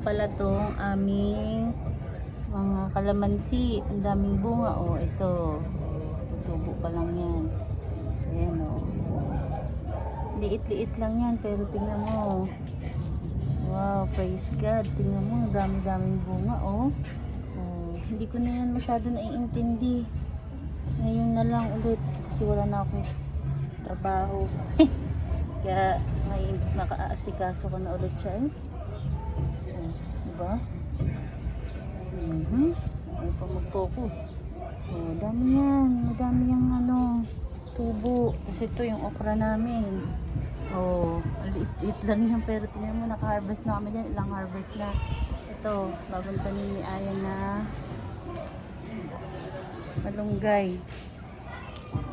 pala tong aming mga kalamansi. Ang daming bunga. Oh, ito. Tutubo pa lang yan. So, yan oh. Liit-liit lang yan. Pero tingnan mo. Wow, praise God. Tingnan mo. Ang dami-daming bunga oh. Oh. Hindi ko na yan masyado naiintindi. Ngayon na lang ulit. Kasi wala na akong trabaho. Kaya may makaasikaso ko na ulit siya eh. Oh, diba? Ay pa mag-focus. Oh, dami yan. Madami yung ano, tubo. Kasi ito yung okra namin. Oh, liit lang yan. Pero tingnan mo, naka-harvest na kami dyan. Ilang harvest na. Ito, bagong tanim ni Ayan na malunggay.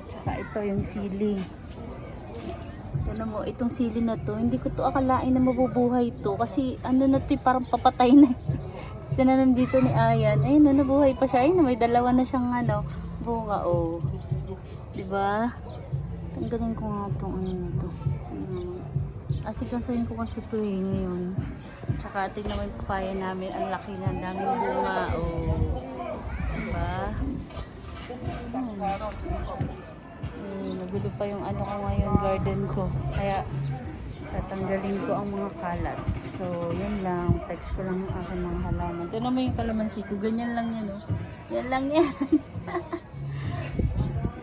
Tsaka ito yung sili. Tignan mo, itong sili na to, hindi ko to akalain na mabubuhay to. Kasi ano na to, parang papatay na. Tapos tinanim dito ni Ayan. Ayun na, nabuhay pa siya. Ayun na, may dalawa na siyang ano, bunga. Oh. Diba? Tanggalin ko nga itong ano na to. Asikasuhin ko kasi ito eh ngayon. Tsaka tingnan mo yung papaya namin. Ang laki na, ang daming bunga. Oh. Diba? Nagulo pa yung ano ko ngayon, garden ko. Kaya tatanggalin ko ang mga kalat. So, yun lang. Text ko lang yung aking mga halaman. Ito naman yung kalamansi ko. Ganyan lang yan, oh. Yan lang yan.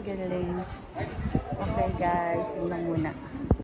Galing. Okay guys, yun lang muna.